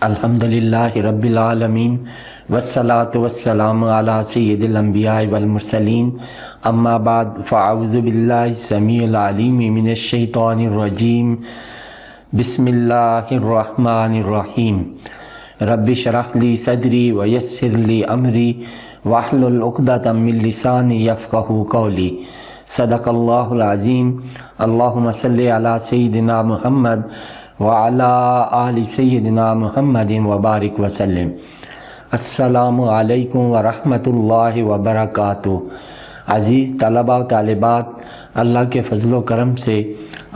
الحمدللہ رب العالمین والصلاة والسلام علی سید الانبیاء والمرسلین اما بعد فاعوذ باللہ السمیع العلیم من الشیطان الرجیم بسم اللہ الرحمن الرحیم رب اشرح لی صدری ویسر لی امری واحلل عقدۃ من لسانی یفقہوا قولی صدق اللہ العظیم اللہم صلی علی سیدنا محمد وعلی آل سیدنا محمد وبارک وسلم۔ السلام علیکم ورحمۃ اللہ وبرکاتہ۔ عزیز طلباء و طالبات، اللہ کے فضل و کرم سے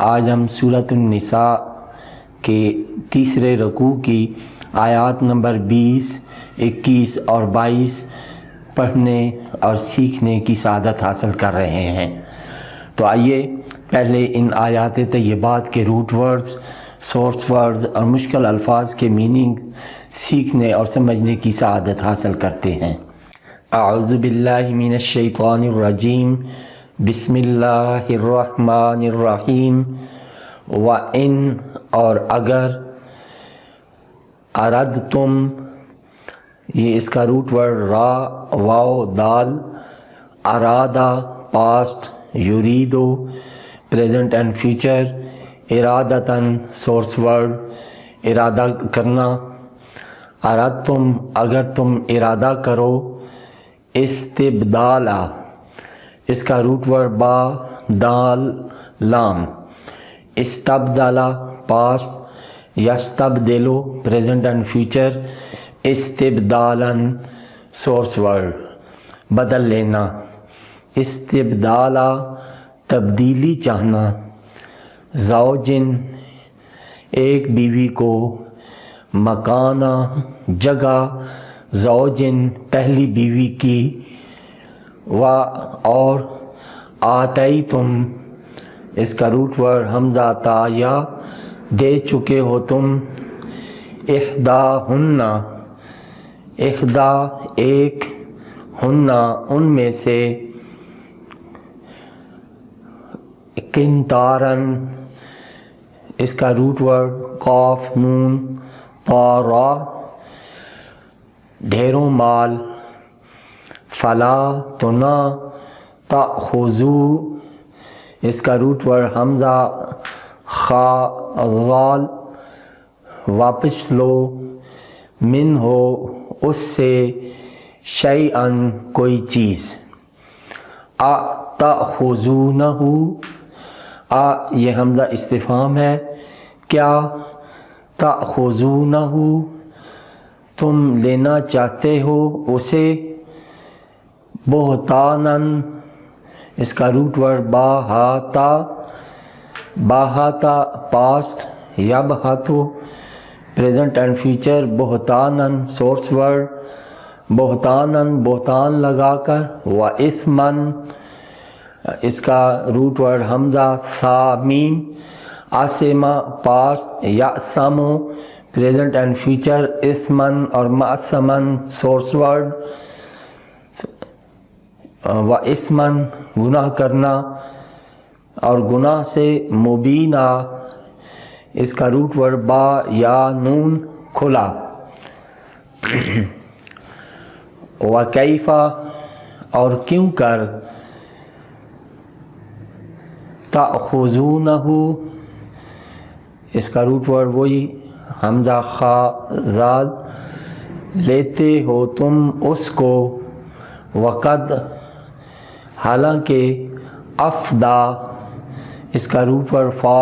آج ہم سورۃ النساء کے تیسرے رکوع کی آیات نمبر 20، 21 اور 22 پڑھنے اور سیکھنے کی سعادت حاصل کر رہے ہیں۔ تو آئیے پہلے ان آیات طیبات کے روٹ ورڈز، سورس ورڈز اور مشکل الفاظ کے میننگ سیکھنے اور سمجھنے کی سعادت حاصل کرتے ہیں۔ اعوذ باللہ من الشیطان الرجیم، بسم اللہ الرحمن الرحیم۔ وَإِن اور اگر، اردتم یہ اس کا روٹ ورڈ را واو دال، ارادہ پاسٹ، یریدو پریزنٹ اینڈ فیوچر، ارادتاً سورس ورڈ ارادہ کرنا۔ اردتم اگر تم ارادہ کرو، استبدالا اس کا روٹ ورڈ با دال لام، استبدالا پاسٹ، یستبدلو پریزنٹ اینڈ فیوچر، استبدالاً سورس ورڈ بدل لینا۔ استبدالا تبدیلی چاہنا، زوجن ایک بیوی کو، مکانہ جگہ زوجن پہلی بیوی کی، و اور آتیتم اس کا روٹ ورڈ حمزہ تا یا دے چکے ہو تم، احداہن احدا ایک، ہن ان میں سے، قنطاراً اس کا روٹ ورڈ قاف نون طارا ڈھیروں مال، فلا تو نہ، تأخذو اس کا روٹ ورڈ حمزہ خا ازوال واپس لو، من ہو اس سے، شیئن کوئی چیز، تأخذونہ یہ حمزہ استفہام ہے، کیا، تأخذونہ تم لینا چاہتے ہو اسے، بہتاناً اس کا روٹ ورڈ باہاتا، باہاتا پاسٹ، یبہتو پریزنٹ اینڈ فیوچر، بہتاناً سورس ورڈ بہتاناً بہتان لگا کر، و اثماً اس کا روٹ ورڈ حمزہ سا میم، آسما پاسٹ، یأسمو پریزنٹ اینڈ فیوچر، اثمن اور معصمن سورس ورڈ، و اثمن گناہ کرنا اور گناہ سے، مبینہ اس کا روٹ ورڈ با یا نون کھلا، و کیفا اور کیوں کر، تأخذونہ اس کا روٹ ورڈ وہی حمزہ خا زاد، لیتے ہو تم اس کو، وقد حالانکہ، افدا اس کا روٹ ورڈ فا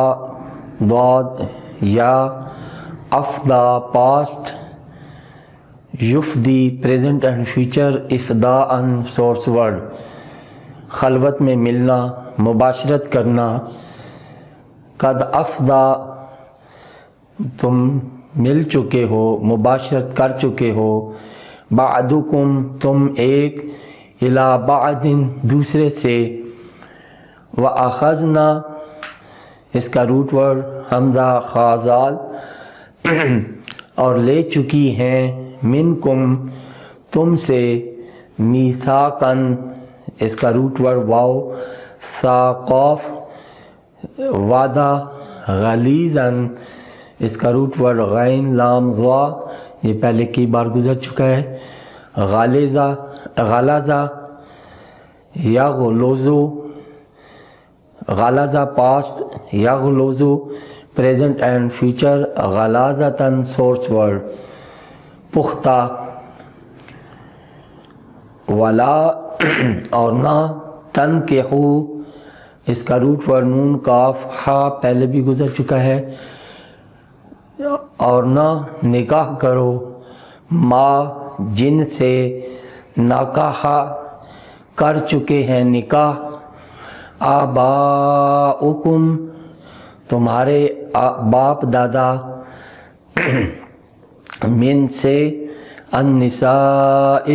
ضاد یا، افدا پاسٹ، یفدی پریزنٹ اینڈ فیوچر، افداءً سورس ورڈ خلوت میں ملنا، مباشرت کرنا، قد افدا تم مل چکے ہو، مباشرت کر چکے ہو، بعدکم تم ایک، الی بعد دوسرے سے، واخذنا اس کا روٹ ورڈ حمزہ خازال اور لے چکی ہیں، منکم تم سے، میثاقاً اس کا روٹ ورڈ واو سا قاف، وعدہ، غلیظاً اس کا روٹ ورڈ غین لام ضا، یہ پہلے کئی بار گزر چکا ہے. غالزہ یغلظو، غالزہ پاسٹ، یغلظو پریزنٹ اینڈ فیوچر، غلاظتاً سورس ورڈ پختہ. ولا اور نہ، تنکحو اس کا روٹ ورڈ نون کاف ہا پہلے بھی گزر چکا ہے، اور نہ نکاح کرو ما جن سے نکاح کر چکے ہیں نکاح، آباؤکم تمہارے باپ دادا، من سے، النساء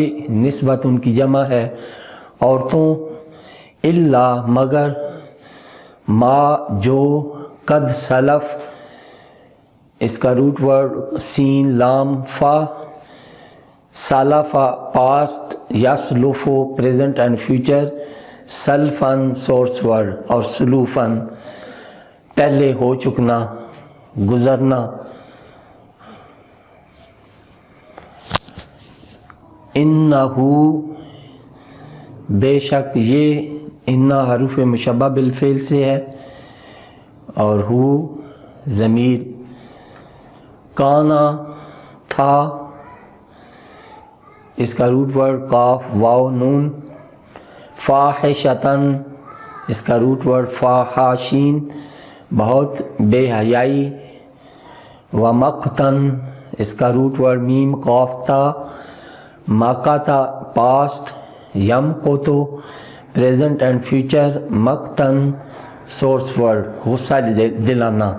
نسبت ان کی جمع ہے عورتوں، الا مگر، ما جو، قد سلف اس کا روٹ ورڈ سین لام فا، سالفا پاسٹ، یسلفو پریزنٹ اینڈ فیوچر، سلفن سورس ورڈ، اور سلوفن پہلے ہو چکنا، گزرنا. انہو بے شک یہ، انہ حروف مشبہ بالفعل سے ہے، اور ہو ضمیر، کانا تھا اس کا روٹ ورڈ قاف واو نون، فاحشتاً اس کا روٹ ورڈ فاحاشین بہت بے حیائی، ومقتن اس کا روٹ ورڈ میم قاف تا، مقتا پاسٹ، یمقتو پریزنٹ اینڈ فیوچر، مقتن سورس ورڈ غصہ دلانا.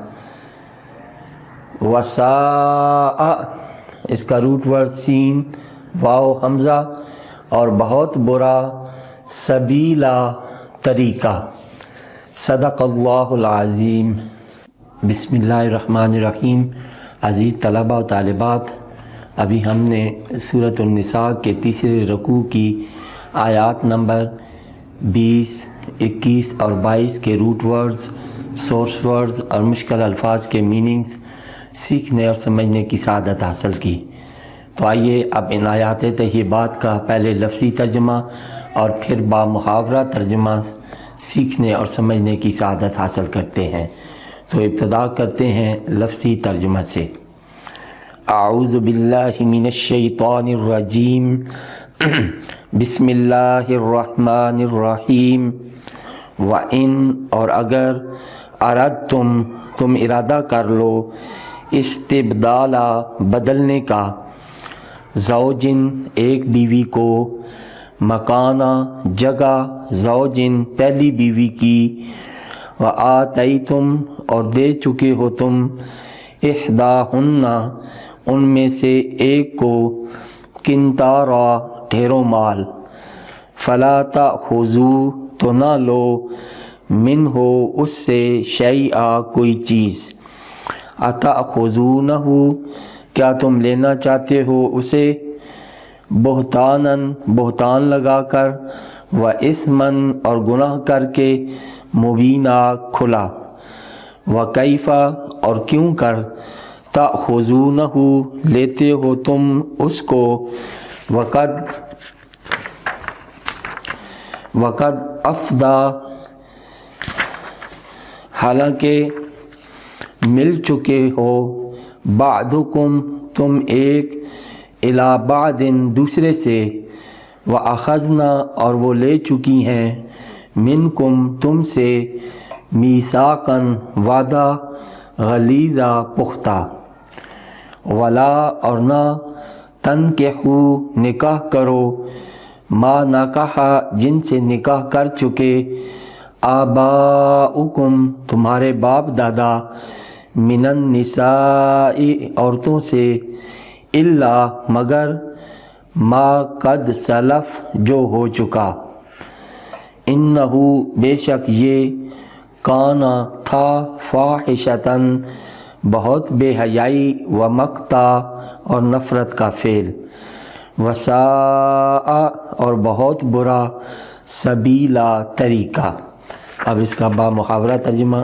وساء اس کا روٹ ورڈ سین واو حمزہ، اور بہت برا، سبیلا طریقہ. صدق اللہ العظیم. بسم اللہ الرحمن الرحیم. عزیز طلبہ و طالبات، ابھی ہم نے سورۃ النساء کے تیسرے رکوع کی آیات نمبر 20، 21 اور 22 کے روٹ ورڈز، سورس ورڈز اور مشکل الفاظ کے میننگز سیکھنے اور سمجھنے کی سعادت حاصل کی. تو آئیے اب ان آیات طیبات کا پہلے لفظی ترجمہ اور پھر با محاورہ ترجمہ سیکھنے اور سمجھنے کی سعادت حاصل کرتے ہیں. تو ابتدا کرتے ہیں لفظی ترجمہ سے. اعوذ باللہ من الشیطان الرجیم، بسم اللہ الرحمن الرحیم. وَإِن اور اگر، اردتم تم ارادہ کر لو، استبدالا بدلنے کا، زوجن ایک بیوی کو، مکانہ جگہ، زوجن پہلی بیوی کی، وآتیتم اور دے چکے ہو تم، احداہن ان میں سے ایک کو، قنطارا ڈھیروں مال، فلا تأخذوا تو نہ لو، منہ اس سے، شیئا کوئی چیز، اتأخذونہ کیا تم لینا چاہتے ہو اسے، بہتاناً بہتان لگا کر، و اثماً اور گناہ کر کے، مبینہ کھلا، و کیفا اور کیوں کر، تأخذونہ لیتے ہو تم اس کو، وقد افدا حالانکہ مل چکے ہو، بعدکم تم ایک، الی بعد دوسرے سے، واخذنا اور وہ لے چکی ہیں، منکم تم سے، میثاقاً وعدہ، غلیظہ پختہ. ولا اور نہ، تنکحو نکاح کرو، ما نکاح جن سے نکاح کر چکے، آباؤکم تمہارے باپ دادا، من النساء عورتوں سے، الا مگر، ما قد سلف جو ہو چکا، انہو بے شک یہ، کانا تھا، فاحشتاً بہت بے حیائی، و مقتا اور نفرت کا فعل، وساء اور بہت برا، سبیلا طریقہ. اب اس کا با محاورہ ترجمہ.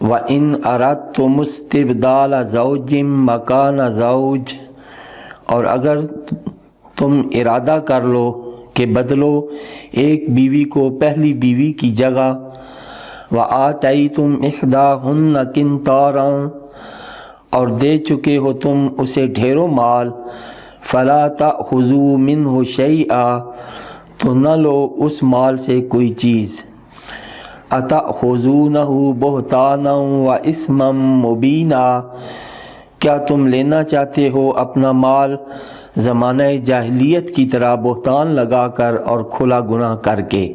وَإِنْ أَرَدْتُمُ اسْتِبْدَالَ زَوْجٍ مَكَانَ زَوْجٍ، اور اگر تم ارادہ کر لو کہ بدلو ایک بیوی کو پہلی بیوی کی جگہ، وَآتَيْتُمْ إِحْدَاهُنَّ قِنْطَارًا، اور دے چکے ہو تم اسے ڈھیروں مال، فَلَا تَأْخُذُوا مِنْهُ شَيْئًا، تو نہ لو اس مال سے کوئی چیز، أَتَأْخُذُونَهُ بُهْتَانًا وَإِثْمًا مُبِينًا، کیا تم لینا چاہتے ہو اپنا مال زمانہ جاہلیت کی طرح بہتان لگا کر اور کھلا گناہ کر کے،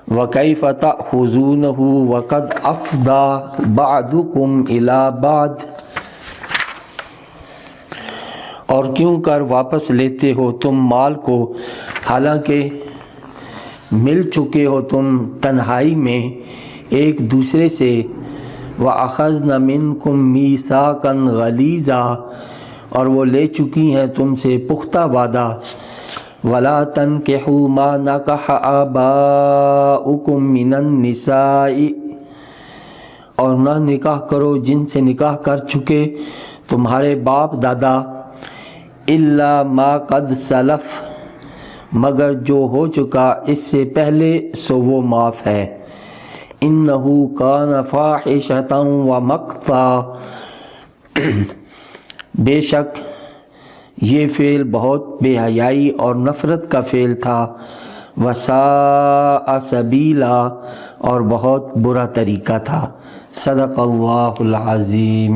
وَكَيْفَ تَأْخُذُونَهُ وَقَدْ أَفْضَىٰ بَعْضُكُمْ إِلَىٰ بَعْضٍ، اور کیوں کر واپس لیتے ہو تم مال کو حالانکہ مل چکے ہو تم تنہائی میں ایک دوسرے سے، وَأَخَذْنَ مِنْكُمْ مِيثَاقًا غَلِيظًا، اور وہ لے چکی ہیں تم سے پختہ وعدہ، وَلَا تَنْكِحُوا مَا نَكَحَ آبَاؤُكُمْ مِنَ النِّسَاءِ، اور نہ نکاح کرو جن سے نکاح کر چکے تمہارے باپ دادا، إِلَّا مَا قَدْ سَلَفَ، مگر جو ہو چکا اس سے پہلے سو وہ معاف ہے، إِنَّهُ كَانَ فَاحِشَةً وَمَقْتًا، بے شک یہ فعل بہت بے حیائی اور نفرت کا فعل تھا، وَسَاءَ سَبِيلًا، اور بہت برا طریقہ تھا۔ صدق اللہ العظیم۔